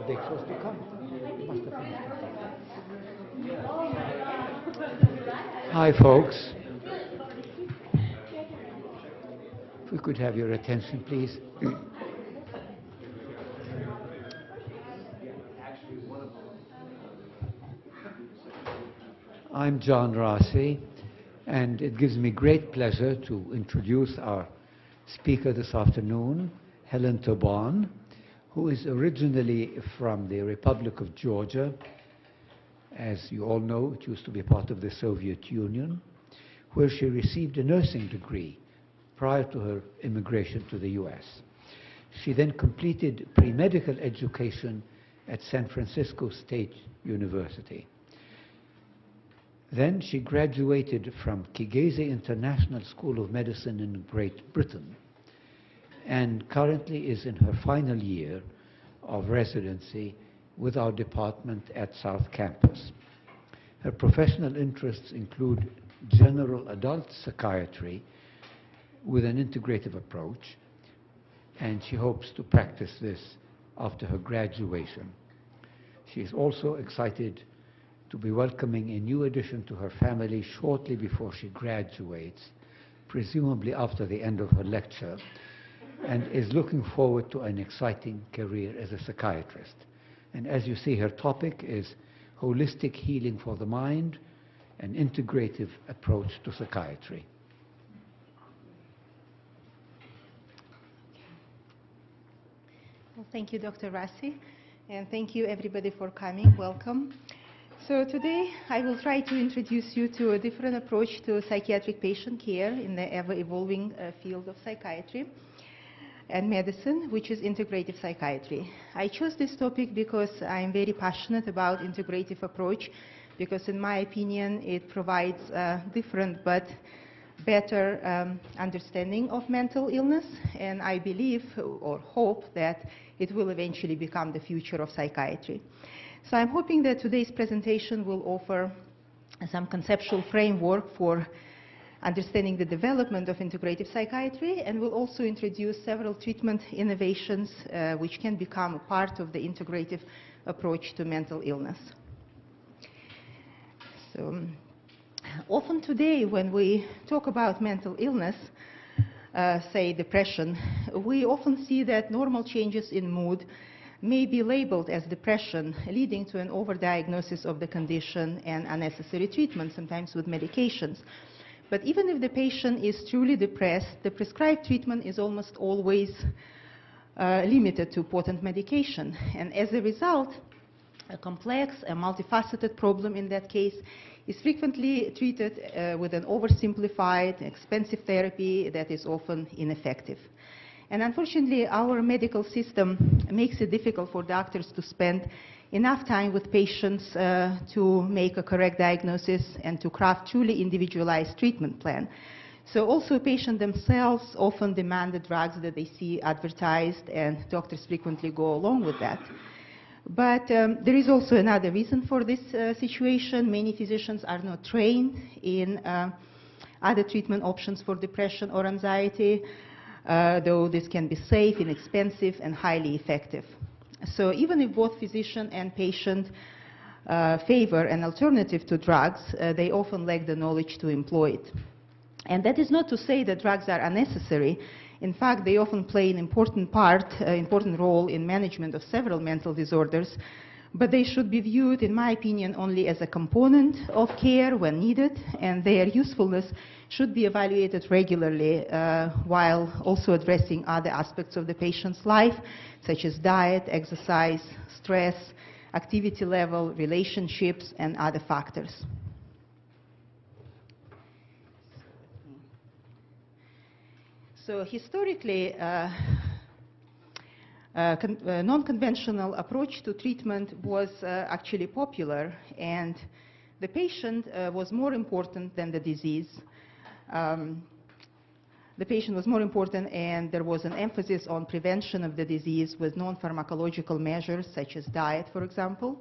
They chose to come. Must have finished. Hi, folks. If we could have your attention, please. I'm John Rossi, and it gives me great pleasure to introduce our speaker this afternoon, Helen Tobon, who is originally from the Republic of Georgia. As you all know, it used to be part of the Soviet Union, where she received a nursing degree prior to her immigration to the US. She then completed pre-medical education at San Francisco State University. Then she graduated from Kigeze International School of Medicine in Great Britain, and currently is in her final year of residency with our department at South Campus. Her professional interests include general adult psychiatry with an integrative approach, and she hopes to practice this after her graduation. She is also excited to be welcoming a new addition to her family shortly before she graduates, presumably after the end of her lecture, and is looking forward to an exciting career as a psychiatrist. And as you see, her topic is holistic healing for the mind, an integrative approach to psychiatry. Well, thank you, Dr. Rassi, and thank you everybody for coming. Welcome. So today I will try to introduce you to a different approach to psychiatric patient care in the ever-evolving field of psychiatry and medicine, which is integrative psychiatry. I chose this topic because I'm very passionate about integrative approach, because in my opinion it provides a different but better understanding of mental illness, and I believe or hope that it will eventually become the future of psychiatry. So I'm hoping that today's presentation will offer some conceptual framework for understanding the development of integrative psychiatry, and will also introduce several treatment innovations which can become a part of the integrative approach to mental illness. So often today when we talk about mental illness, say depression, we often see that normal changes in mood may be labeled as depression, leading to an overdiagnosis of the condition and unnecessary treatment, sometimes with medications. But even if the patient is truly depressed, the prescribed treatment is almost always limited to potent medication. And as a result, a complex, a multifaceted problem in that case is frequently treated with an oversimplified, expensive therapy that is often ineffective. And unfortunately, our medical system makes it difficult for doctors to spend enough time with patients to make a correct diagnosis and to craft truly individualized treatment plan. So also patients themselves often demand the drugs that they see advertised, and doctors frequently go along with that. But there is also another reason for this situation. Many physicians are not trained in other treatment options for depression or anxiety, though this can be safe, inexpensive, and highly effective. So even if both physician and patient favor an alternative to drugs, they often lack the knowledge to employ it. And that is not to say that drugs are unnecessary. In fact, they often play an important role in management of several mental disorders, but they should be viewed, in my opinion, only as a component of care when needed, and their usefulness should be evaluated regularly while also addressing other aspects of the patient's life, such as diet, exercise, stress, activity level, relationships, and other factors. So historically, a non-conventional approach to treatment was actually popular, and the patient was more important than the disease. The patient was more important, and there was an emphasis on prevention of the disease with non-pharmacological measures, such as diet, for example.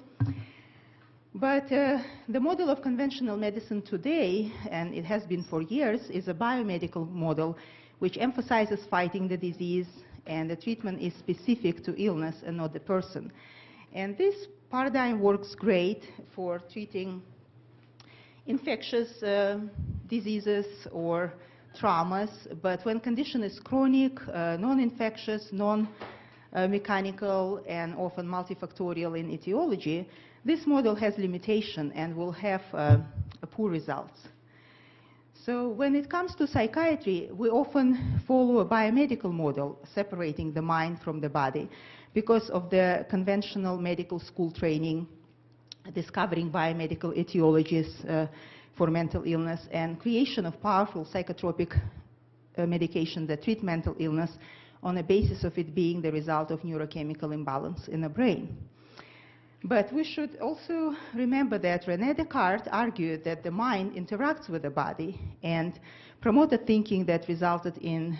But the model of conventional medicine today, and it has been for years, is a biomedical model which emphasizes fighting the disease, and the treatment is specific to illness and not the person. And this paradigm works great for treating infectious diseases or traumas, but when condition is chronic, non-infectious, non-mechanical, and often multifactorial in etiology, this model has limitation and will have poor results. So when it comes to psychiatry, we often follow a biomedical model, separating the mind from the body, because of the conventional medical school training, discovering biomedical etiologies for mental illness, and creation of powerful psychotropic medication that treat mental illness on the basis of it being the result of neurochemical imbalance in the brain. But we should also remember that René Descartes argued that the mind interacts with the body and promoted thinking that resulted in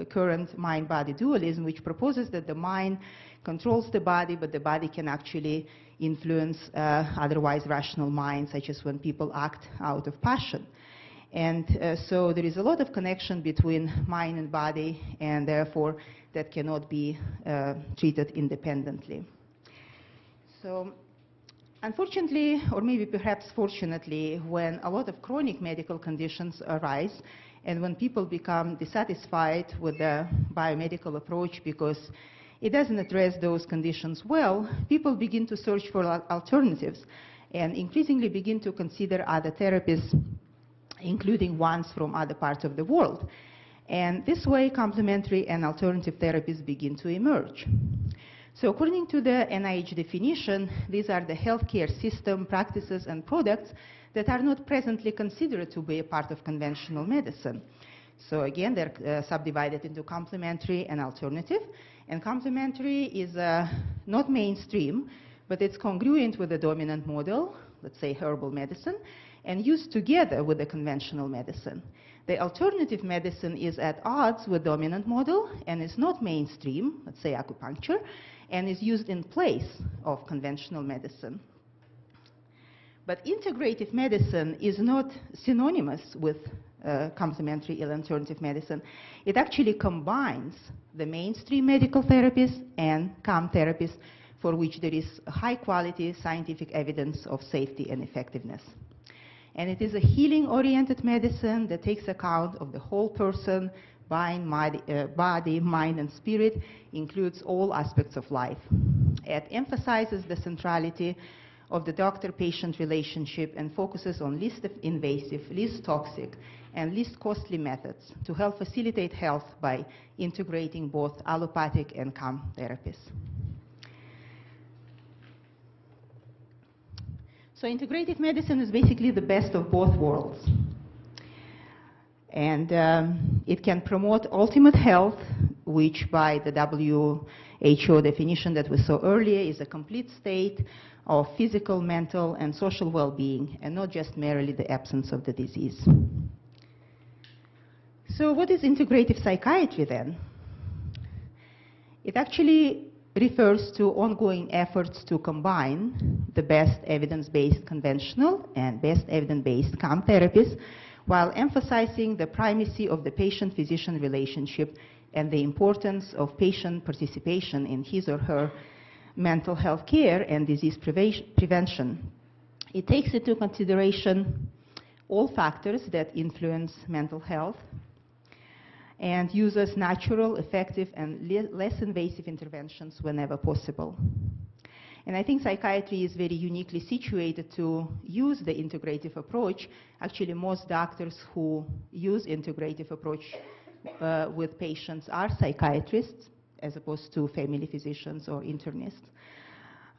current mind-body dualism, which proposes that the mind controls the body, but the body can actually influence otherwise rational minds, such as when people act out of passion. And so there is a lot of connection between mind and body, and therefore that cannot be treated independently. So unfortunately, or maybe perhaps fortunately, when a lot of chronic medical conditions arise, and when people become dissatisfied with the biomedical approach because it doesn't address those conditions well, people begin to search for alternatives and increasingly begin to consider other therapies, including ones from other parts of the world. And this way, complementary and alternative therapies begin to emerge. So according to the NIH definition, these are the healthcare system, practices, and products that are not presently considered to be a part of conventional medicine. So again, they're subdivided into complementary and alternative. And complementary is not mainstream, but it's congruent with the dominant model, let's say herbal medicine, and used together with the conventional medicine. The alternative medicine is at odds with dominant model and is not mainstream, let's say acupuncture, and is used in place of conventional medicine. But integrative medicine is not synonymous with complementary and alternative medicine. It actually combines the mainstream medical therapies and COM therapies for which there is high quality scientific evidence of safety and effectiveness. And it is a healing-oriented medicine that takes account of the whole person, body, mind, and spirit, includes all aspects of life. It emphasizes the centrality of the doctor-patient relationship and focuses on least invasive, least toxic, and least costly methods to help facilitate health by integrating both allopathic and COM therapies. So integrative medicine is basically the best of both worlds. And it can promote ultimate health, which by the WHO definition that we saw earlier is a complete state of physical, mental, and social well-being, and not just merely the absence of the disease. So what is integrative psychiatry then? It actually refers to ongoing efforts to combine the best evidence-based conventional and best evidence-based COM therapies while emphasizing the primacy of the patient-physician relationship and the importance of patient participation in his or her mental health care and disease prevention. It takes into consideration all factors that influence mental health and uses natural, effective, and less invasive interventions whenever possible. And I think psychiatry is very uniquely situated to use the integrative approach. Actually, most doctors who use integrative approach with patients are psychiatrists, as opposed to family physicians or internists.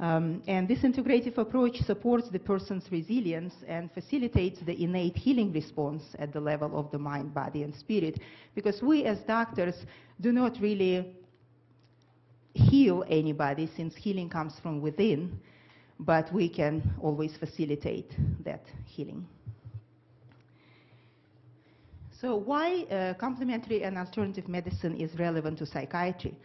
And this integrative approach supports the person's resilience and facilitates the innate healing response at the level of the mind, body, and spirit. Because we as doctors do not really heal anybody, since healing comes from within, but we can always facilitate that healing. So why complementary and alternative medicine is relevant to psychiatry?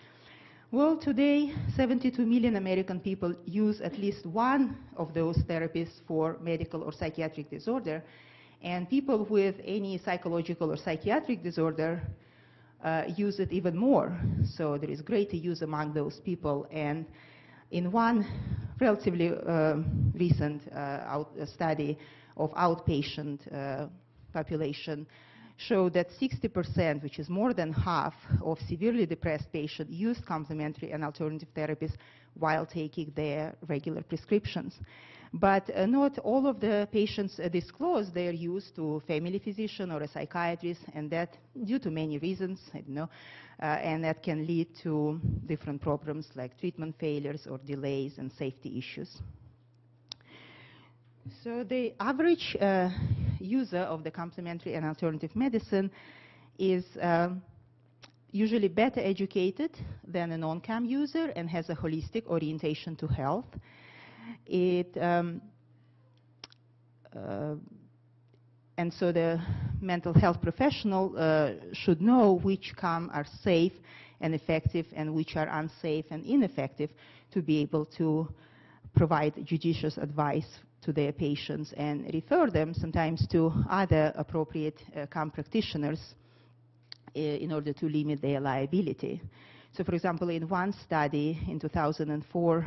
Well, today, 72 million American people use at least one of those therapies for medical or psychiatric disorder, and people with any psychological or psychiatric disorder use it even more. So there is greater use among those people. And in one relatively recent study of outpatient population, showed that 60%, which is more than half, of severely depressed patients used complementary and alternative therapies while taking their regular prescriptions. But not all of the patients disclose their use to a family physician or a psychiatrist, and that due to many reasons, I don't know, and that can lead to different problems like treatment failures or delays and safety issues. So the average user of the complementary and alternative medicine is usually better educated than a non-CAM user and has a holistic orientation to health. And so the mental health professional should know which CAM are safe and effective and which are unsafe and ineffective to be able to provide judicious advice to their patients and refer them sometimes to other appropriate CAM practitioners in order to limit their liability. So for example, in one study in 2004,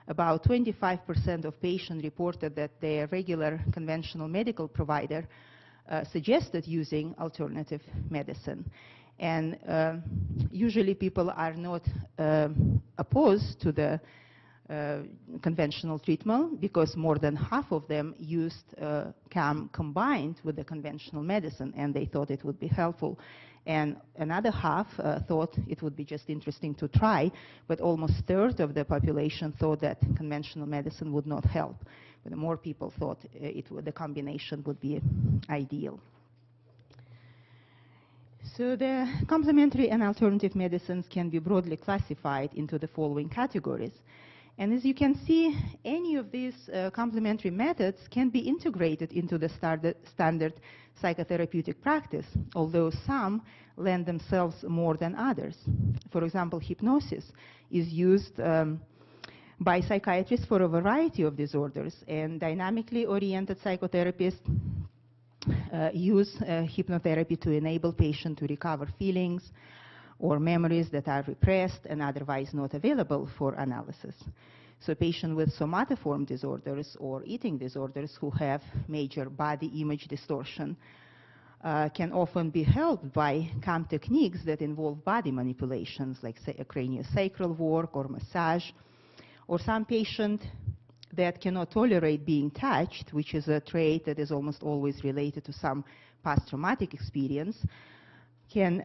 about 25% of patients reported that their regular conventional medical provider suggested using alternative medicine. And usually people are not opposed to the conventional treatment because more than half of them used CAM combined with the conventional medicine, and they thought it would be helpful. And another half thought it would be just interesting to try, but almost a third of the population thought that conventional medicine would not help. But more people thought the combination would be ideal. So the complementary and alternative medicines can be broadly classified into the following categories. And as you can see, any of these complementary methods can be integrated into the standard psychotherapeutic practice, although some lend themselves more than others. For example, hypnosis is used by psychiatrists for a variety of disorders, and dynamically oriented psychotherapists use hypnotherapy to enable patients to recover feelings or memories that are repressed and otherwise not available for analysis. So patients with somatoform disorders or eating disorders who have major body image distortion can often be helped by CAM techniques that involve body manipulations, like say, a craniosacral work or massage, or some patients that cannot tolerate being touched, which is a trait that is almost always related to some past traumatic experience, can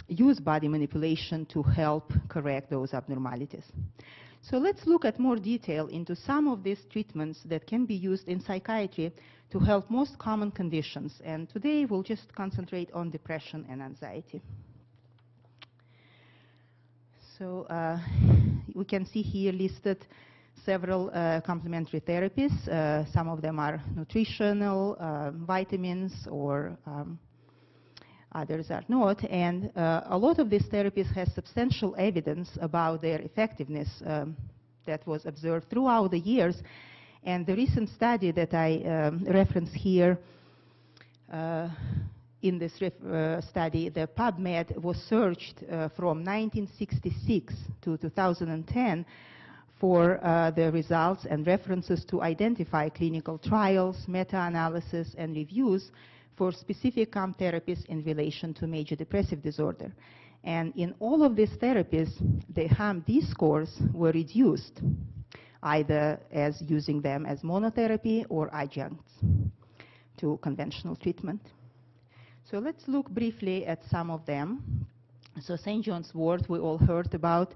use body manipulation to help correct those abnormalities. So let's look at more detail into some of these treatments that can be used in psychiatry to help most common conditions. And today we'll just concentrate on depression and anxiety. So we can see here listed several complementary therapies. Some of them are nutritional, vitamins, or others are not, and a lot of these therapies has substantial evidence about their effectiveness that was observed throughout the years. And the recent study that I reference here, in this study, the PubMed was searched from 1966 to 2010 for the results and references to identify clinical trials, meta-analysis, and reviews for specific CAM therapies in relation to major depressive disorder. And in all of these therapies, the HAM-D scores were reduced, either as using them as monotherapy or adjuncts to conventional treatment. So let's look briefly at some of them. So St. John's wort we all heard about.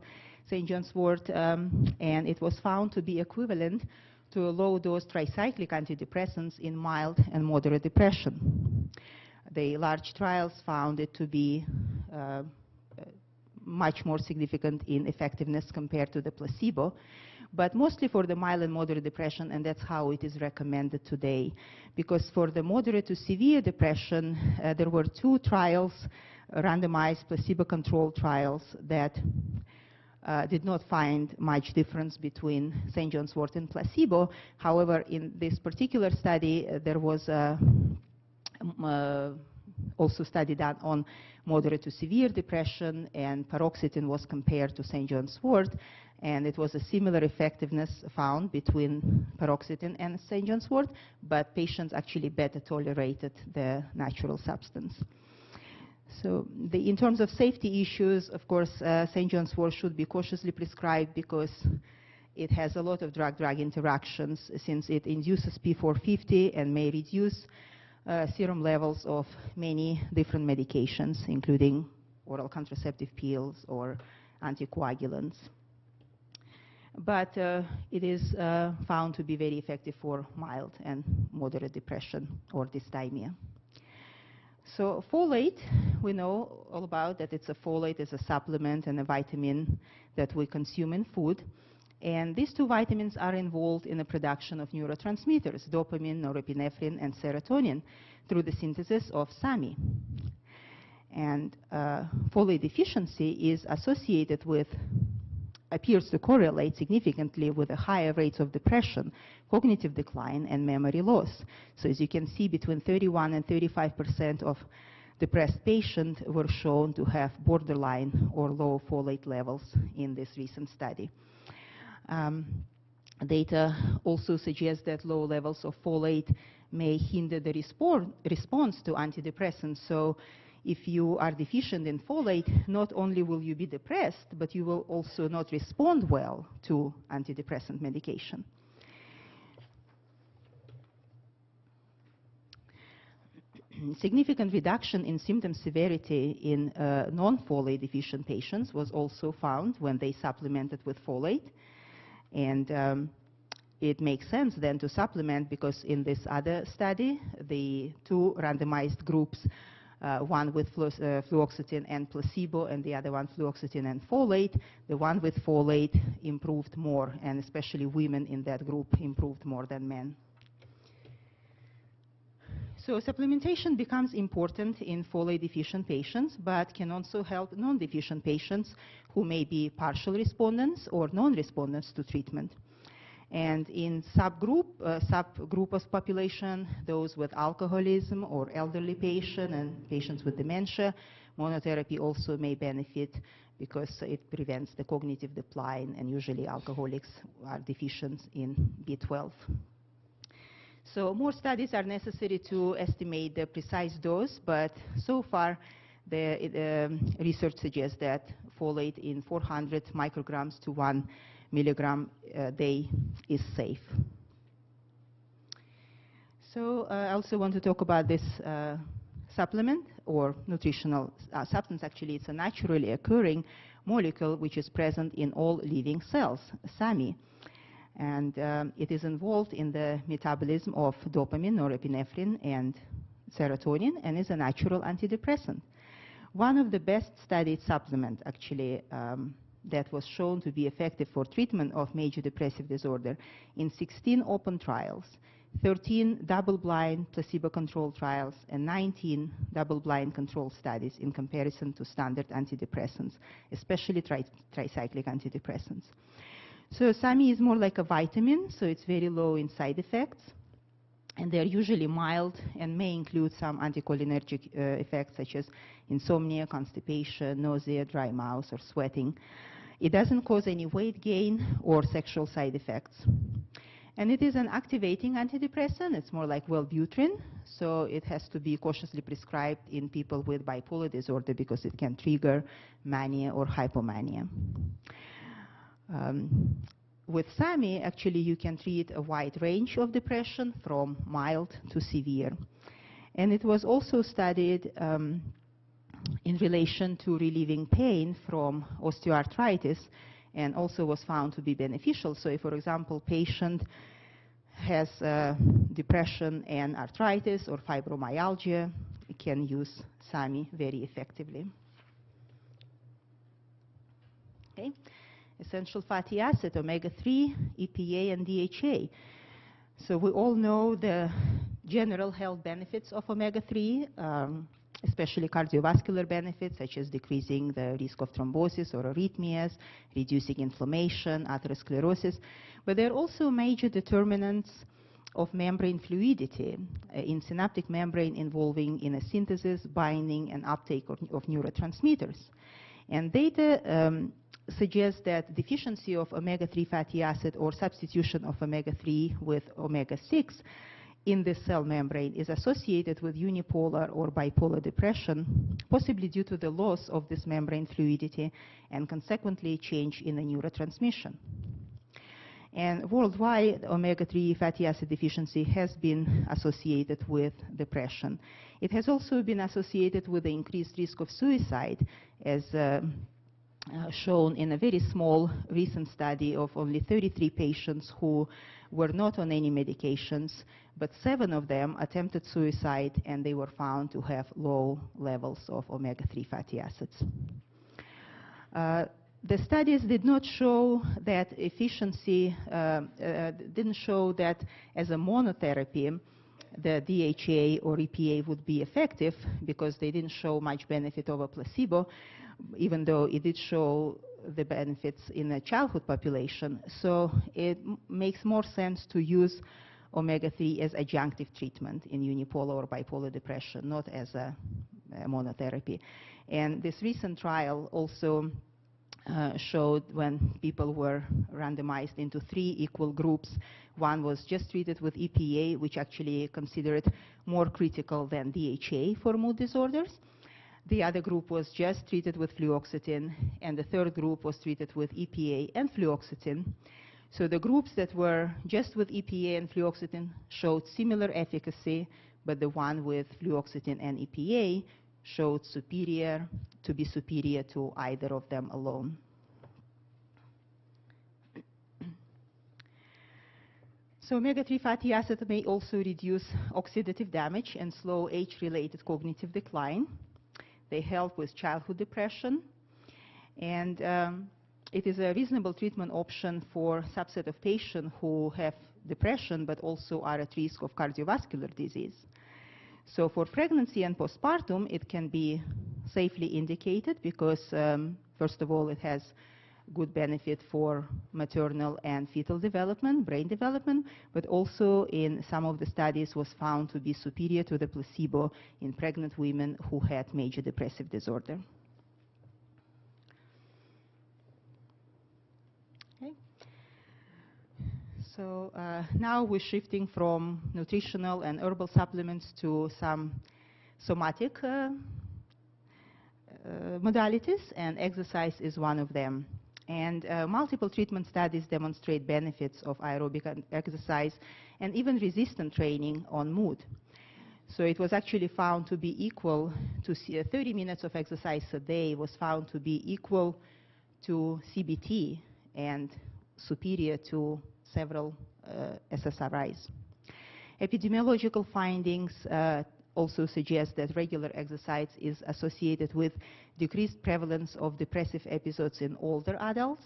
St. John's wort, and it was found to be equivalent to low-dose tricyclic antidepressants in mild and moderate depression. The large trials found it to be much more significant in effectiveness compared to the placebo, but mostly for the mild and moderate depression, and that's how it is recommended today. Because for the moderate to severe depression, there were 2 trials, randomized placebo-controlled trials, that did not find much difference between St. John's wort and placebo. However, in this particular study, there was also study done on moderate to severe depression, and paroxetine was compared to St. John's wort, and it was a similar effectiveness found between paroxetine and St. John's wort, but patients actually better tolerated the natural substance. So in terms of safety issues, of course, St. John's wort should be cautiously prescribed because it has a lot of drug-drug interactions, since it induces P450 and may reduce serum levels of many different medications, including oral contraceptive pills or anticoagulants. But it is found to be very effective for mild and moderate depression or dysthymia. So folate, we know all about that. Folate is a supplement and a vitamin that we consume in food. And these 2 vitamins are involved in the production of neurotransmitters, dopamine, norepinephrine, and serotonin, through the synthesis of SAMe. And folate deficiency is associated with, appears to correlate significantly with the higher rates of depression, cognitive decline, and memory loss. So as you can see, between 31 and 35% of depressed patients were shown to have borderline or low folate levels in this recent study. Data also suggests that low levels of folate may hinder the response to antidepressants. So if you are deficient in folate, not only will you be depressed, but you will also not respond well to antidepressant medication. Significant reduction in symptom severity in non-folate deficient patients was also found when they supplemented with folate. And it makes sense then to supplement, because in this other study, the 2 randomized groups, one with fluoxetine and placebo, and the other one fluoxetine and folate, the one with folate improved more, and especially women in that group improved more than men. So supplementation becomes important in folate deficient patients, but can also help non-deficient patients who may be partial respondents or non-respondents to treatment. And in subgroup of population, those with alcoholism or elderly patient and patients with dementia, monotherapy also may benefit because it prevents the cognitive decline, and usually alcoholics are deficient in B12. So more studies are necessary to estimate the precise dose, but so far the research suggests that folate in 400 micrograms to 1 milligram a day is safe. So I also want to talk about this supplement or nutritional substance. Actually, it's a naturally occurring molecule which is present in all living cells, SAMe. And it is involved in the metabolism of dopamine, norepinephrine, and serotonin, and is a natural antidepressant. One of the best studied supplements, actually, that was shown to be effective for treatment of major depressive disorder in 16 open trials, 13 double-blind placebo-controlled trials, and 19 double-blind controlled studies in comparison to standard antidepressants, especially tricyclic antidepressants. So SAMe is more like a vitamin, so it's very low in side effects, and they're usually mild and may include some anticholinergic effects such as insomnia, constipation, nausea, dry mouth, or sweating. It doesn't cause any weight gain or sexual side effects. And it is an activating antidepressant. It's more like Wellbutrin, so it has to be cautiously prescribed in people with bipolar disorder because it can trigger mania or hypomania. With SAMe, actually, you can treat a wide range of depression from mild to severe. And it was also studied in relation to relieving pain from osteoarthritis and also was found to be beneficial. So if, for example, patient has depression and arthritis or fibromyalgia, you can use SAMI very effectively. Okay. Essential fatty acid, omega-3, EPA, and DHA. So we all know the general health benefits of omega-3, especially cardiovascular benefits, such as decreasing the risk of thrombosis or arrhythmias, reducing inflammation, atherosclerosis. But there are also major determinants of membrane fluidity in synaptic membrane involving in a synthesis, binding, and uptake of neurotransmitters. And data suggests that deficiency of omega-3 fatty acid or substitution of omega-3 with omega-6 in the cell membrane is associated with unipolar or bipolar depression, possibly due to the loss of this membrane fluidity and consequently change in the neurotransmission. And worldwide, omega-3 fatty acid deficiency has been associated with depression. It has also been associated with the increased risk of suicide, as shown in a very small recent study of only 33 patients who were not on any medications, but 7 of them attempted suicide, and they were found to have low levels of omega-3 fatty acids. The studies did not show that efficiency, didn't show that as a monotherapy, the DHA or EPA would be effective, because they didn't show much benefit over placebo, even though it did show the benefits in the childhood population. So it makes more sense to use omega-3 as adjunctive treatment in unipolar or bipolar depression, not as a monotherapy. And this recent trial also showed, when people were randomized into 3 equal groups, one was just treated with EPA, which actually considered more critical than DHA for mood disorders. The other group was just treated with fluoxetine, and the third group was treated with EPA and fluoxetine. So the groups that were just with EPA and fluoxetine showed similar efficacy, but the one with fluoxetine and EPA showed to be superior to either of them alone. So omega-3 fatty acids may also reduce oxidative damage and slow age-related cognitive decline. They help with childhood depression, and it is a reasonable treatment option for a subset of patients who have depression but also are at risk of cardiovascular disease. So for pregnancy and postpartum, it can be safely indicated because, first of all, it has good benefit for maternal and fetal development, brain development, but also in some of the studies was found to be superior to the placebo in pregnant women who had major depressive disorder. Okay. So now we're shifting from nutritional and herbal supplements to some somatic modalities, and exercise is one of them. And multiple treatment studies demonstrate benefits of aerobic exercise and even resistant training on mood. So it was actually found to be equal to 30 minutes of exercise a day was found to be equal to CBT and superior to several SSRIs. Epidemiological findings also suggest that regular exercise is associated with decreased prevalence of depressive episodes in older adults,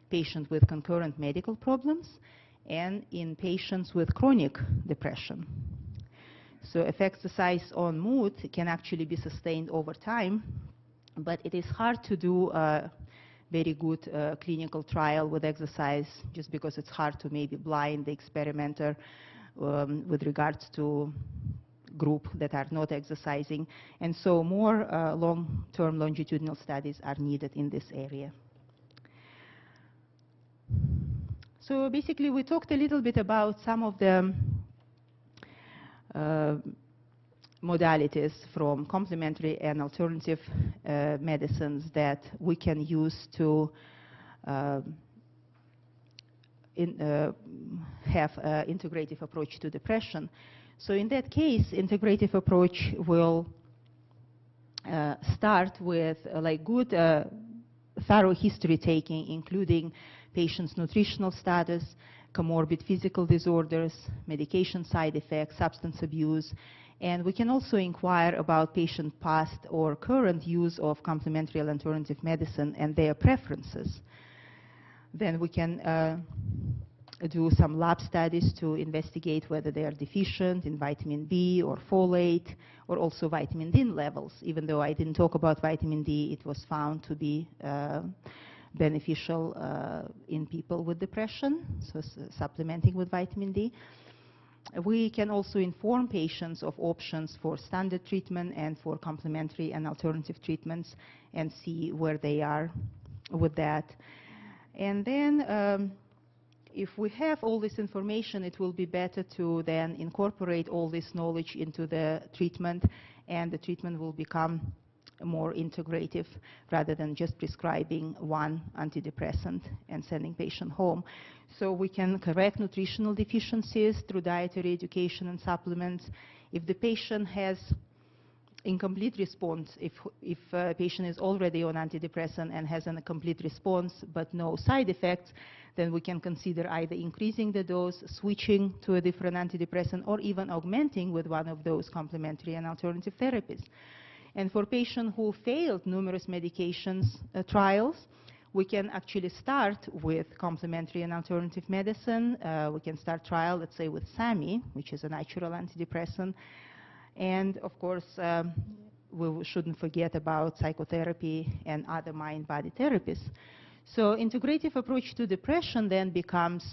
patients with concurrent medical problems, and in patients with chronic depression. So if exercise on mood can actually be sustained over time, but it is hard to do a very good clinical trial with exercise just because it's hard to maybe blind the experimenter with regards to group that are not exercising, and so more long-term longitudinal studies are needed in this area. So basically we talked a little bit about some of the modalities from complementary and alternative medicines that we can use to have an integrative approach to depression. So in that case, integrative approach will start with like good thorough history taking, including patient's nutritional status, comorbid physical disorders, medication side effects, substance abuse, and we can also inquire about patient past or current use of complementary and alternative medicine and their preferences. Then we can do some lab studies to investigate whether they are deficient in vitamin B or folate, or also vitamin D levels. Even though I didn't talk about vitamin D, it was found to be beneficial in people with depression, so supplementing with vitamin D. We can also inform patients of options for standard treatment and for complementary and alternative treatments and see where they are with that. And then if we have all this information, it will be better to then incorporate all this knowledge into the treatment, and the treatment will become more integrative rather than just prescribing one antidepressant and sending patient home. So we can correct nutritional deficiencies through dietary education and supplements. If the patient has incomplete response, if a patient is already on antidepressant and has a complete response but no side effects, then we can consider either increasing the dose, switching to a different antidepressant, or even augmenting with one of those complementary and alternative therapies. And for patients who failed numerous medications trials, we can actually start with complementary and alternative medicine. We can start trial, let's say, with SAMI, which is a natural antidepressant. And of course, we shouldn't forget about psychotherapy and other mind-body therapies. So integrative approach to depression then becomes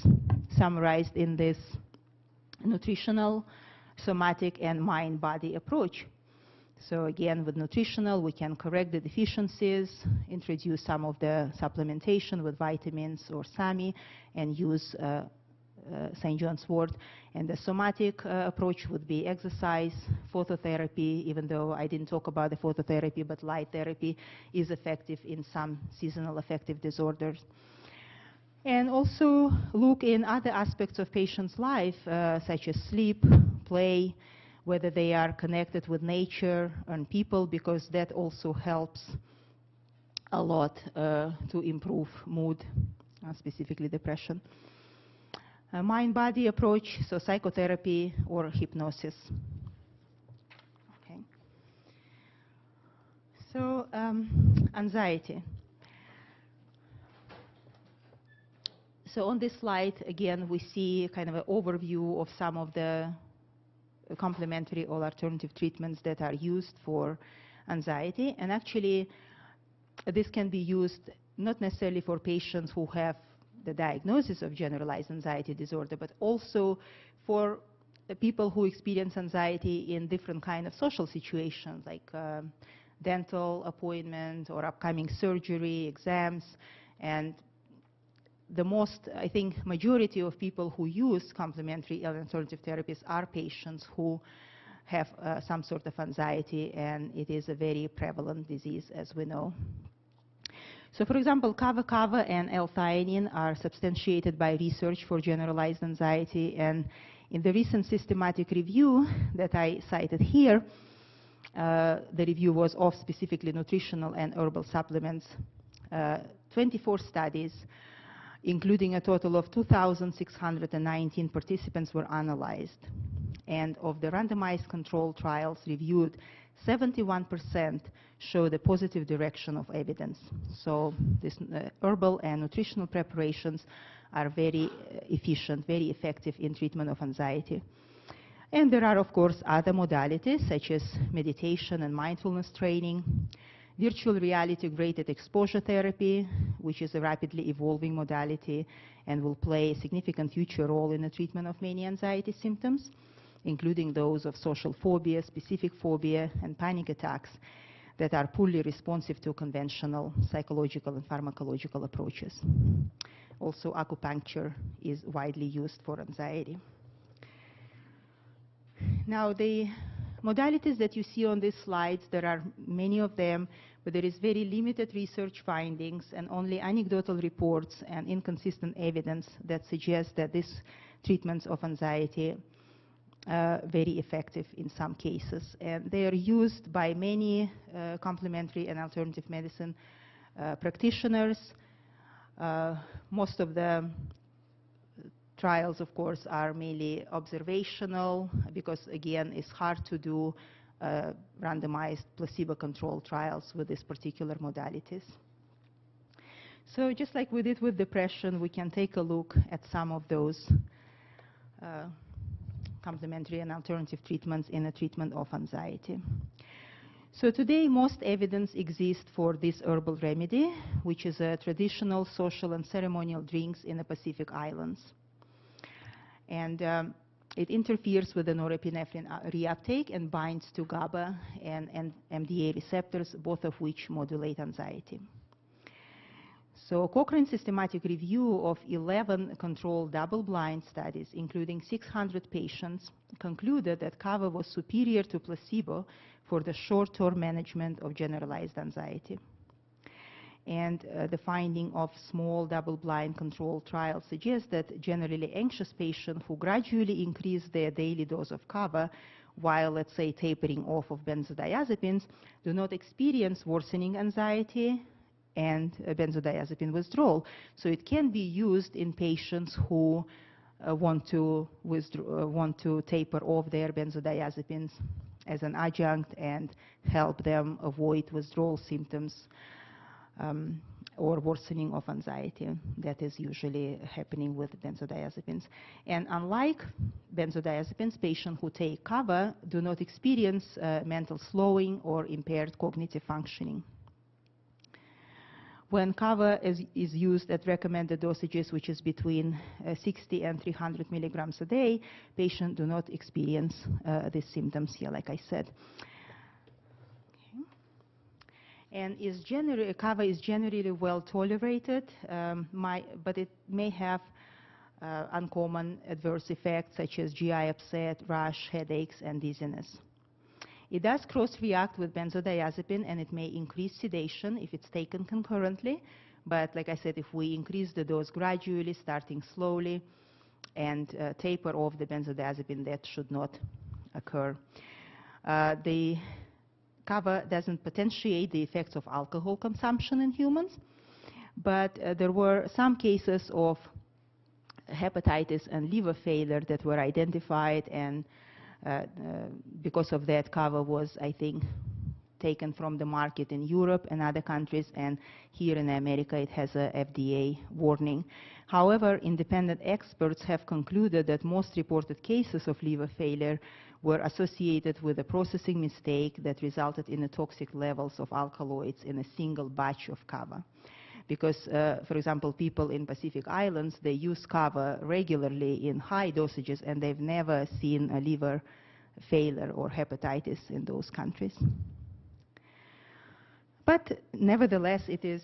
summarized in this nutritional, somatic, and mind-body approach. So again, with nutritional, we can correct the deficiencies, introduce some of the supplementation with vitamins or SAMI, and use St. John's wort. And the somatic approach would be exercise, phototherapy, even though I didn't talk about the phototherapy, but light therapy is effective in some seasonal affective disorders. And also look in other aspects of patients' life, such as sleep, play, whether they are connected with nature and people, because that also helps a lot to improve mood, specifically depression. A mind-body approach, so psychotherapy or hypnosis. Okay. So anxiety. So on this slide, again, we see kind of an overview of some of the complementary or alternative treatments that are used for anxiety. And actually, this can be used not necessarily for patients who have the diagnosis of generalized anxiety disorder, but also for people who experience anxiety in different kind of social situations, like dental appointment or upcoming surgery, exams. And the most, I think, majority of people who use complementary and alternative therapies are patients who have some sort of anxiety, and it is a very prevalent disease, as we know. So for example, kava and L-theanine are substantiated by research for generalized anxiety, and in the recent systematic review that I cited here, the review was of specifically nutritional and herbal supplements. 24 studies, including a total of 2,619 participants, were analyzed. And of the randomized control trials reviewed, 71% showed a positive direction of evidence. So these herbal and nutritional preparations are very efficient, very effective in treatment of anxiety. And there are, of course, other modalities, such as meditation and mindfulness training, virtual reality graded exposure therapy, which is a rapidly evolving modality and will play a significant future role in the treatment of many anxiety symptoms, including those of social phobia, specific phobia, and panic attacks that are poorly responsive to conventional psychological and pharmacological approaches. Also, acupuncture is widely used for anxiety. Now, the modalities that you see on these slides, there are many of them, but there is very limited research findings and only anecdotal reports and inconsistent evidence that suggests that these treatments of anxiety very effective in some cases. And they are used by many complementary and alternative medicine practitioners. Most of the trials, of course, are mainly observational because, again, it's hard to do randomized placebo-controlled trials with these particular modalities. So just like we did with depression, we can take a look at some of those complementary and alternative treatments in the treatment of anxiety. So today, most evidence exists for this herbal remedy, which is a traditional social and ceremonial drinks in the Pacific Islands. And it interferes with the norepinephrine reuptake and binds to GABA and MDA receptors, both of which modulate anxiety. So Cochrane's systematic review of 11 controlled double-blind studies, including 600 patients, concluded that kava was superior to placebo for the short-term management of generalized anxiety. And the finding of small double-blind controlled trials suggests that generally anxious patients who gradually increase their daily dose of kava while, let's say, tapering off of benzodiazepines do not experience worsening anxiety and benzodiazepine withdrawal. So it can be used in patients who want to taper off their benzodiazepines as an adjunct and help them avoid withdrawal symptoms or worsening of anxiety that is usually happening with benzodiazepines. And unlike benzodiazepines, patients who take kava do not experience mental slowing or impaired cognitive functioning. When kava is used at recommended dosages, which is between 60 and 300 milligrams a day, patients do not experience these symptoms here, like I said. Okay. And kava is generally well tolerated, but it may have uncommon adverse effects such as GI upset, rash, headaches, and dizziness. It does cross-react with benzodiazepine, and it may increase sedation if it's taken concurrently. But like I said, if we increase the dose gradually, starting slowly, and taper off the benzodiazepine, that should not occur. The kava doesn't potentiate the effects of alcohol consumption in humans, but there were some cases of hepatitis and liver failure that were identified, and because of that, kava was, I think, taken from the market in Europe and other countries, and here in America it has a FDA warning. However, independent experts have concluded that most reported cases of liver failure were associated with a processing mistake that resulted in the toxic levels of alkaloids in a single batch of kava. Because, for example, people in Pacific Islands, they use kava regularly in high dosages, and they've never seen a liver failure or hepatitis in those countries. But nevertheless, it is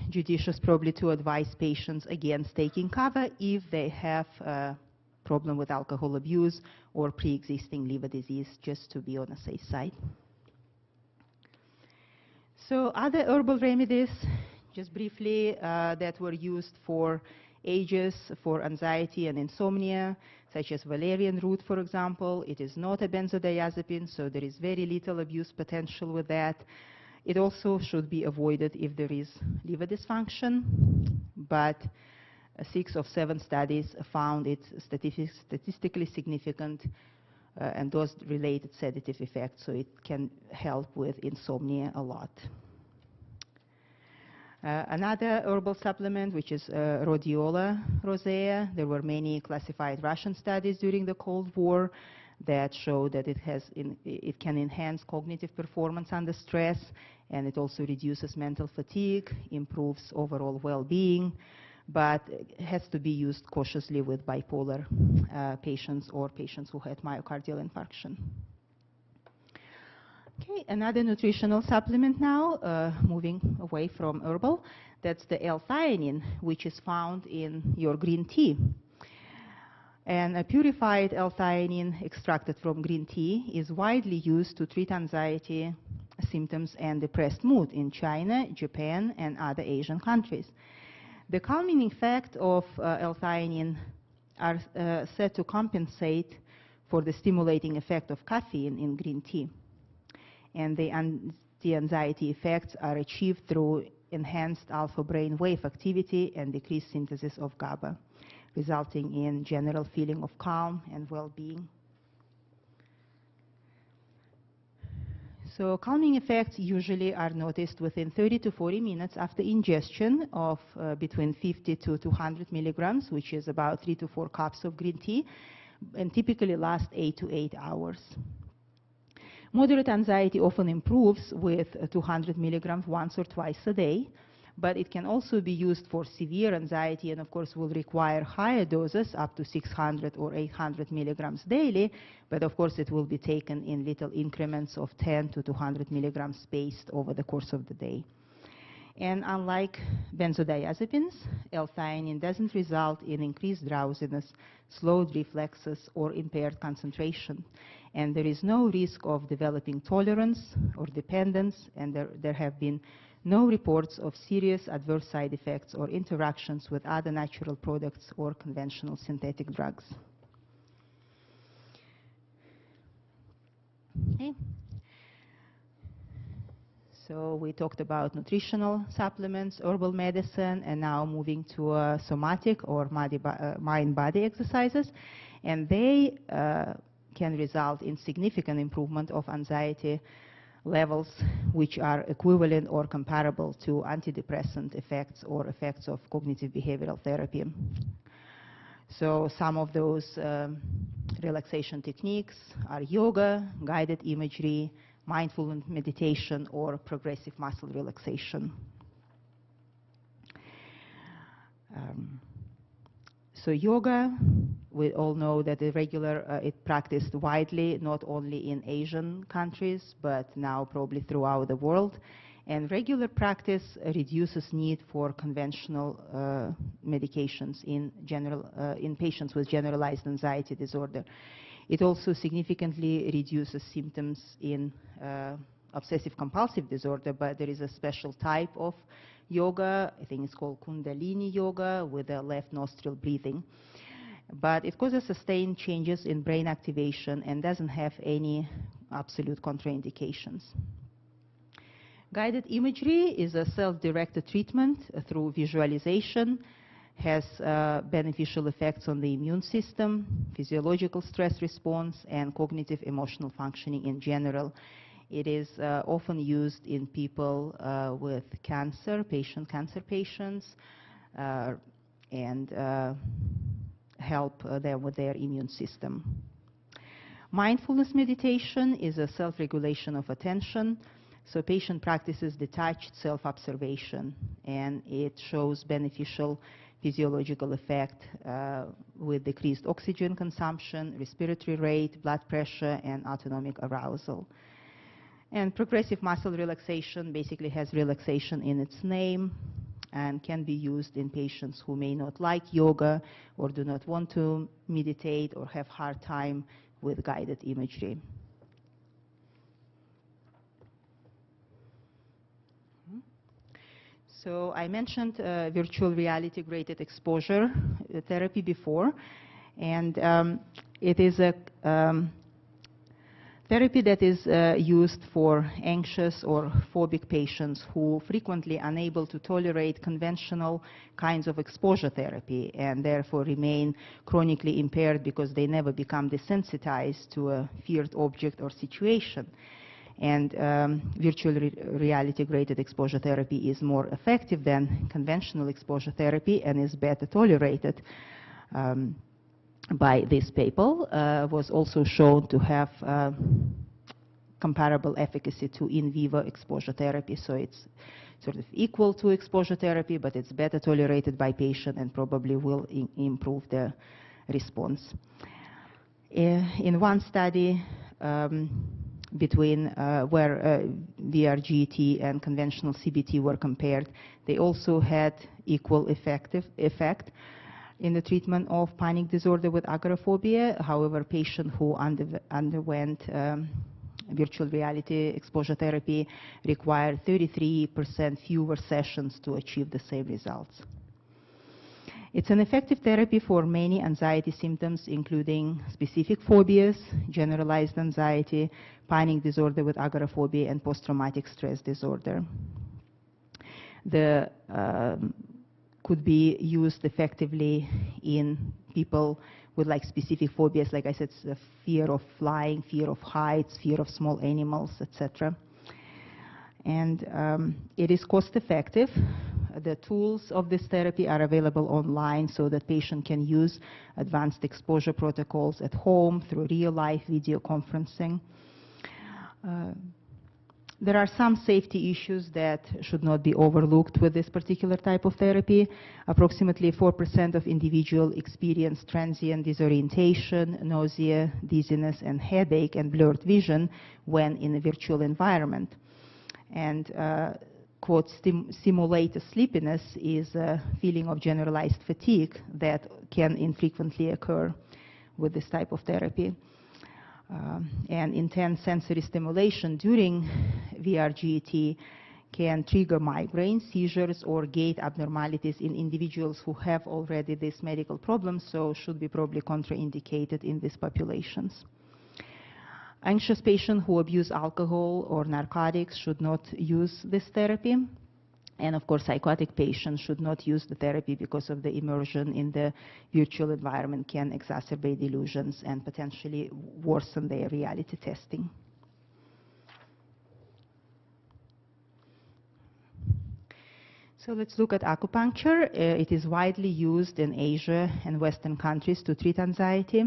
judicious probably to advise patients against taking kava if they have a problem with alcohol abuse or pre-existing liver disease, just to be on the safe side. So other herbal remedies, just briefly, that were used for ages for anxiety and insomnia, such as valerian root, for example. It is not a benzodiazepine, so there is very little abuse potential with that. It also should be avoided if there is liver dysfunction, but 6 of 7 studies found it statistically significant and dose-related sedative effects, so it can help with insomnia a lot. Another herbal supplement, which is rhodiola rosea. There were many classified Russian studies during the Cold War that show that it can enhance cognitive performance under stress, and it also reduces mental fatigue, improves overall well-being, but it has to be used cautiously with bipolar patients or patients who had myocardial infarction. Okay, another nutritional supplement now, moving away from herbal, that's the L-theanine, which is found in your green tea. And a purified L-theanine extracted from green tea is widely used to treat anxiety symptoms and depressed mood in China, Japan, and other Asian countries. The calming effect of L-theanine are said to compensate for the stimulating effect of caffeine in green tea. And the anti-anxiety effects are achieved through enhanced alpha brain wave activity and decreased synthesis of GABA, resulting in general feeling of calm and well-being. So calming effects usually are noticed within 30 to 40 minutes after ingestion of between 50 to 200 milligrams, which is about 3 to 4 cups of green tea, and typically last 8 to 8 hours. Moderate anxiety often improves with 200 milligrams once or twice a day, but it can also be used for severe anxiety and, of course, will require higher doses, up to 600 or 800 milligrams daily, but, of course, it will be taken in little increments of 10 to 200 milligrams spaced over the course of the day. And unlike benzodiazepines, L-theanine doesn't result in increased drowsiness, slowed reflexes, or impaired concentration. And there is no risk of developing tolerance or dependence, and there have been no reports of serious adverse side effects or interactions with other natural products or conventional synthetic drugs. Okay. So we talked about nutritional supplements, herbal medicine, and now moving to somatic or mind-body exercises. And they can result in significant improvement of anxiety levels, which are equivalent or comparable to antidepressant effects or effects of cognitive behavioral therapy. So some of those relaxation techniques are yoga, guided imagery, mindful meditation, or progressive muscle relaxation. So yoga, we all know that it practiced widely, not only in Asian countries, but now probably throughout the world. And regular practice reduces need for conventional medications in patients with generalized anxiety disorder. It also significantly reduces symptoms in obsessive compulsive disorder, but there is a special type of yoga, I think it's called Kundalini yoga, with the left nostril breathing. But it causes sustained changes in brain activation and doesn't have any absolute contraindications. Guided imagery is a self-directed treatment through visualization, has beneficial effects on the immune system, physiological stress response, and cognitive emotional functioning in general. It is often used in people with cancer patients, and help them with their immune system. Mindfulness meditation is a self-regulation of attention. So patient practices detached self-observation, and it shows beneficial physiological effect with decreased oxygen consumption, respiratory rate, blood pressure, and autonomic arousal. And progressive muscle relaxation basically has relaxation in its name and can be used in patients who may not like yoga or do not want to meditate or have hard time with guided imagery. So I mentioned virtual reality graded exposure therapy before, and it is a therapy that is used for anxious or phobic patients who frequently unable to tolerate conventional kinds of exposure therapy and therefore remain chronically impaired because they never become desensitized to a feared object or situation. And virtual reality graded exposure therapy is more effective than conventional exposure therapy and is better tolerated by these people. Was also shown to have comparable efficacy to in vivo exposure therapy. So it's sort of equal to exposure therapy, but it's better tolerated by patient and probably will improve the response. In one study, between where VRGT and conventional CBT were compared, they also had equal effect in the treatment of panic disorder with agoraphobia. However, patients who underwent virtual reality exposure therapy required 33% fewer sessions to achieve the same results. It's an effective therapy for many anxiety symptoms, including specific phobias, generalized anxiety, panic disorder with agoraphobia, and post-traumatic stress disorder. could be used effectively in people with like specific phobias, like I said, the fear of flying, fear of heights, fear of small animals, etc. And it is cost effective. The tools of this therapy are available online so that patient can use advanced exposure protocols at home through real-life video conferencing. There are some safety issues that should not be overlooked with this particular type of therapy. Approximately 4% of individuals experience transient disorientation, nausea, dizziness, and headache, and blurred vision when in a virtual environment. And quote, simulated sleepiness is a feeling of generalized fatigue that can infrequently occur with this type of therapy. And intense sensory stimulation during VRGT can trigger migraine, seizures, or gait abnormalities in individuals who have already these medical problems, so should be probably contraindicated in these populations. Anxious patients who abuse alcohol or narcotics should not use this therapy. And of course, psychotic patients should not use the therapy because of the immersion in the virtual environment can exacerbate delusions and potentially worsen their reality testing. So let's look at acupuncture. It is widely used in Asia and Western countries to treat anxiety.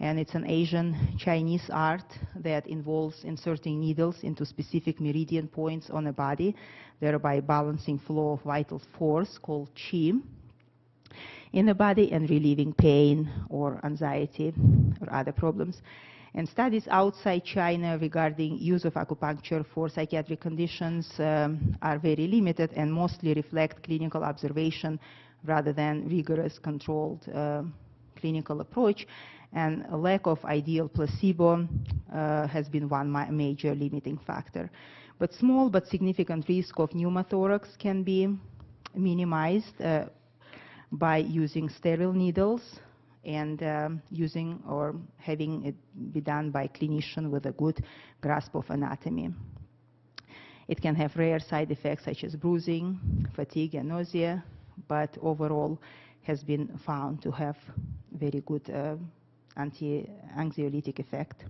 And it's an Asian Chinese art that involves inserting needles into specific meridian points on a body, thereby balancing flow of vital force called qi in the body and relieving pain or anxiety or other problems. And studies outside China regarding use of acupuncture for psychiatric conditions are very limited and mostly reflect clinical observation rather than rigorous controlled clinical approach. And a lack of ideal placebo has been one major limiting factor. But small but significant risk of pneumothorax can be minimized by using sterile needles and using or having it be done by a clinician with a good grasp of anatomy. It can have rare side effects such as bruising, fatigue, and nausea, but overall has been found to have very good anti-anxiolytic effect.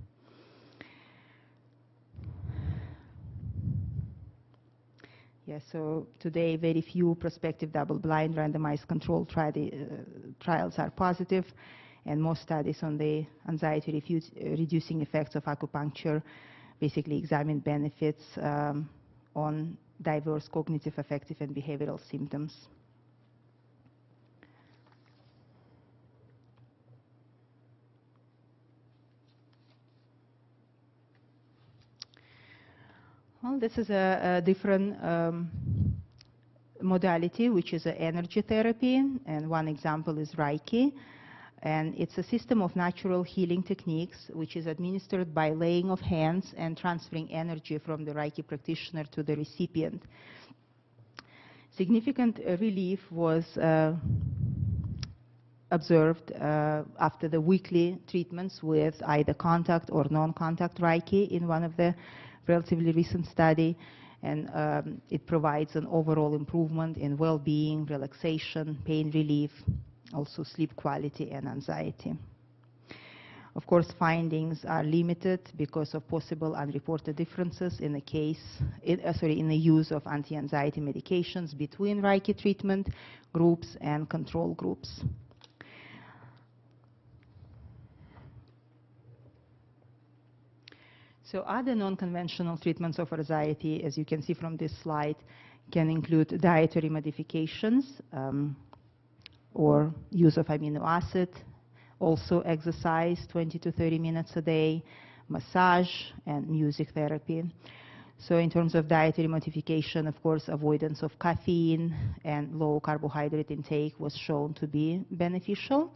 Yes, so today very few prospective double-blind randomized controlled trials are positive, and most studies on the anxiety reducing effects of acupuncture basically examine benefits on diverse cognitive, affective, and behavioral symptoms. Well, this is a different modality, which is energy therapy, and one example is Reiki. And it's a system of natural healing techniques, which is administered by laying of hands and transferring energy from the Reiki practitioner to the recipient. Significant relief was observed after the weekly treatments with either contact or non-contact Reiki in one of the relatively recent study, and it provides an overall improvement in well-being, relaxation, pain relief, also sleep quality and anxiety. Of course, findings are limited because of possible unreported differences in the use of anti-anxiety medications between Reiki treatment groups and control groups. So other non-conventional treatments of anxiety, as you can see from this slide, can include dietary modifications or use of amino acid, also exercise 20 to 30 minutes a day, massage, and music therapy. So in terms of dietary modification, of course, avoidance of caffeine and low carbohydrate intake was shown to be beneficial.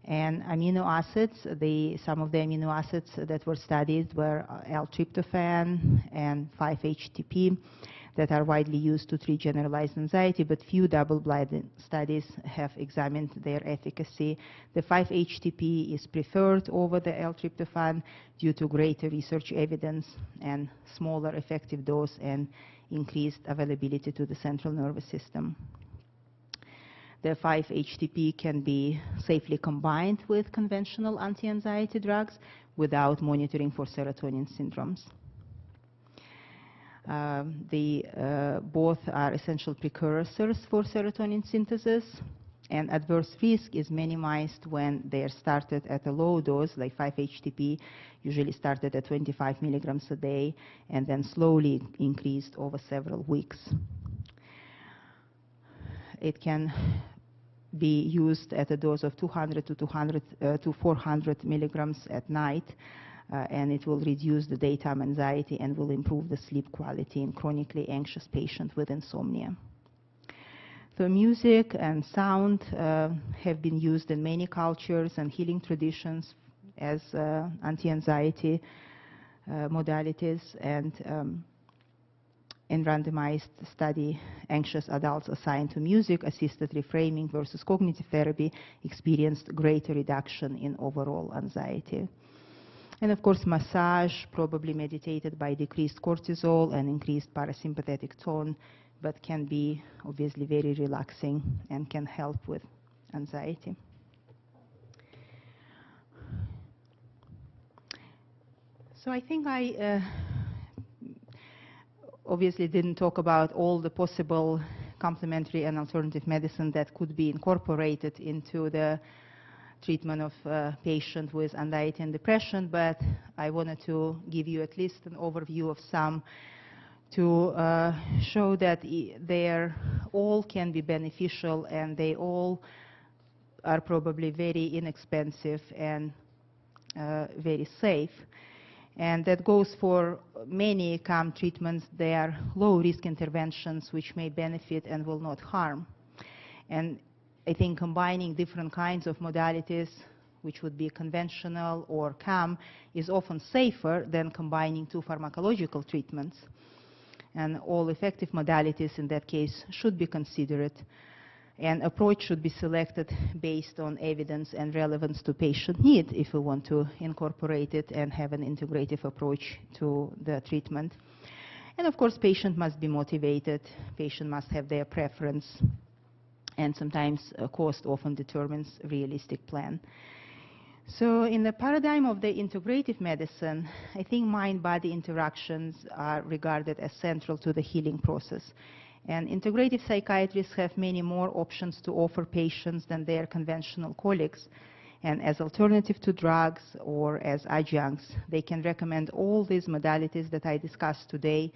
And amino acids, some of the amino acids that were studied were L-tryptophan and 5-HTP that are widely used to treat generalized anxiety, but few double-blind studies have examined their efficacy. The 5-HTP is preferred over the L-tryptophan due to greater research evidence and smaller effective dose and increased availability to the central nervous system. The 5-HTP can be safely combined with conventional anti-anxiety drugs without monitoring for serotonin syndromes. Both are essential precursors for serotonin synthesis, and adverse risk is minimized when they are started at a low dose, like 5-HTP, usually started at 25 milligrams a day, and then slowly increased over several weeks. It can be used at a dose of 200 to 400 milligrams at night, and it will reduce the daytime anxiety and will improve the sleep quality in chronically anxious patients with insomnia. So music and sound have been used in many cultures and healing traditions as anti-anxiety modalities, and in randomized study, anxious adults assigned to music-assisted reframing versus cognitive therapy experienced greater reduction in overall anxiety. And of course, massage, probably mediated by decreased cortisol and increased parasympathetic tone, but can be obviously very relaxing and can help with anxiety. So I think I obviously didn't talk about all the possible complementary and alternative medicine that could be incorporated into the treatment of patients with anxiety and depression, but I wanted to give you at least an overview of some to show that they all can be beneficial, and they all are probably very inexpensive and very safe. And that goes for many CAM treatments. They are low-risk interventions which may benefit and will not harm. And I think combining different kinds of modalities, which would be conventional or CAM, is often safer than combining two pharmacological treatments. And all effective modalities in that case should be considered. And approach should be selected based on evidence and relevance to patient need if we want to incorporate it and have an integrative approach to the treatment. And of course, patient must be motivated, patient must have their preference, and sometimes cost often determines a realistic plan. So in the paradigm of the integrative medicine, I think mind-body interactions are regarded as central to the healing process. And integrative psychiatrists have many more options to offer patients than their conventional colleagues. And as alternative to drugs or as adjuncts, they can recommend all these modalities that I discussed today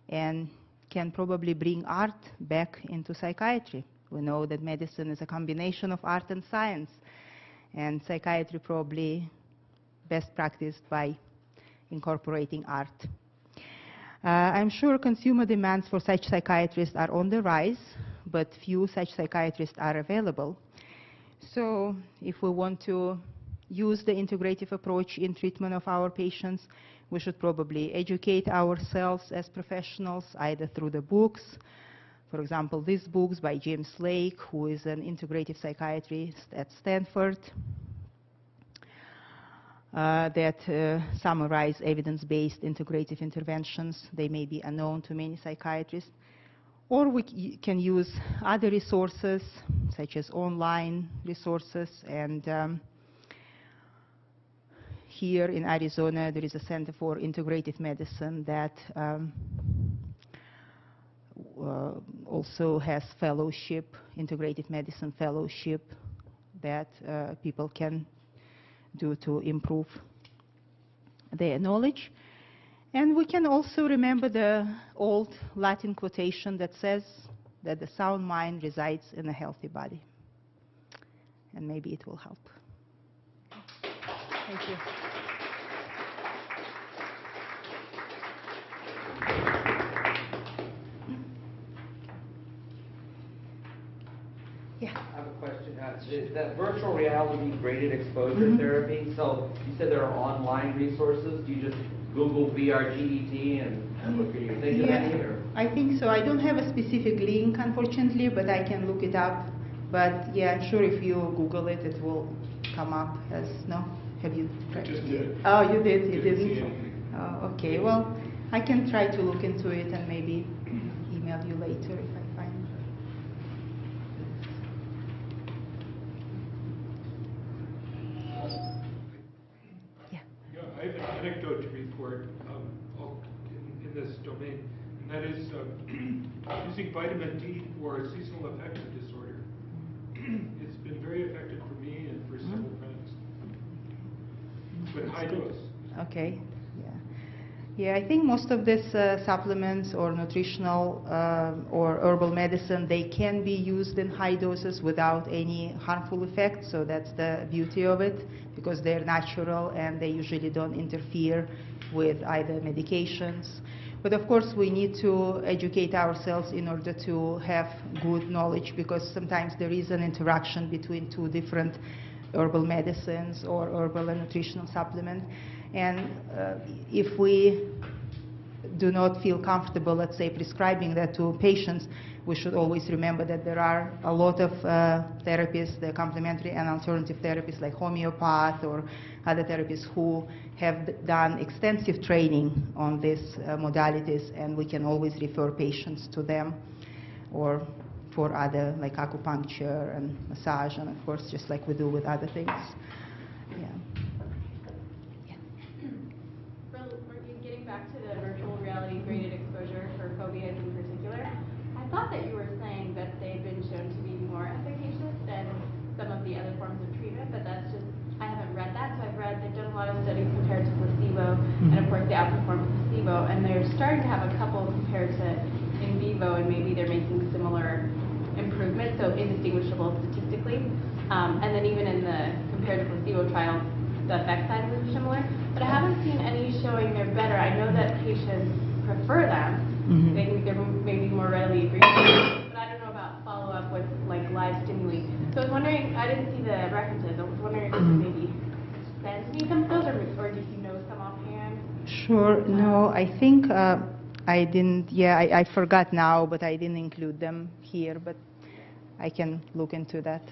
and can probably bring art back into psychiatry. We know that medicine is a combination of art and science, and psychiatry probably best practiced by incorporating art. I'm sure consumer demands for such psychiatrists are on the rise, but few such psychiatrists are available. So if we want to use the integrative approach in treatment of our patients, we should probably educate ourselves as professionals, either through the books. For example, these books by James Lake, who is an integrative psychiatrist at Stanford, that summarize evidence-based integrative interventions. They may be unknown to many psychiatrists. Or we can use other resources, such as online resources. And here in Arizona, there is a Center for Integrative Medicine that also has fellowship, integrative medicine fellowship, that people can do to improve their knowledge. And we can also remember the old Latin quotation that says that the sound mind resides in a healthy body. And maybe it will help. Thank you. Yeah. I have a question. That virtual reality graded exposure therapy, so you said there are online resources. Do you just Google VRGET and look at your thing? Yeah, I think so. I don't have a specific link, unfortunately, but I can look it up. But yeah, I'm sure if you Google it, it will come up as, no? Have you tried? I just did. Oh, you did? You Didn't see didn't? anything. Oh, okay. Well, I can try to look into it and maybe email you later if I find it. Yeah, I have an anecdote to report in this domain, and that is using vitamin D for seasonal affective disorder. It's been very effective for me and for several friends, but high dose. Okay. Yeah, I think most of these supplements or nutritional or herbal medicine, they can be used in high doses without any harmful effects. So that's the beauty of it, because they're natural and they usually don't interfere with either medications. But of course, we need to educate ourselves in order to have good knowledge, because sometimes there is an interaction between two different herbal medicines or herbal and nutritional supplements. And if we do not feel comfortable, let's say, prescribing that to patients, we should always remember that there are a lot of therapists, the complementary and alternative therapists like homeopath or other therapists who have done extensive training on these modalities, and we can always refer patients to them, or for other like acupuncture and massage, and of course just like we do with other things. Yeah. Getting back to the virtual reality graded exposure for phobias in particular, I thought that you were saying that they've been shown to be more efficacious than some of the other forms of treatment, but that's just, I haven't read that. So I've read, they've done a lot of studies compared to placebo, and of course they outperform placebo, and they're starting to have a couple compared to in vivo, and maybe they're making similar improvements, so indistinguishable statistically. And then even in the compared to placebo trial, the effect size is similar, but I haven't seen any showing they're better. I know that patients prefer them. They think they're maybe more readily agreed to, but I don't know about follow-up with like live stimuli. So I was wondering, I didn't see the references. I was wondering if you could maybe send me some of those, or do you know some offhand? Sure. No, I think I didn't. Yeah, I forgot now, but I didn't include them here, but I can look into that.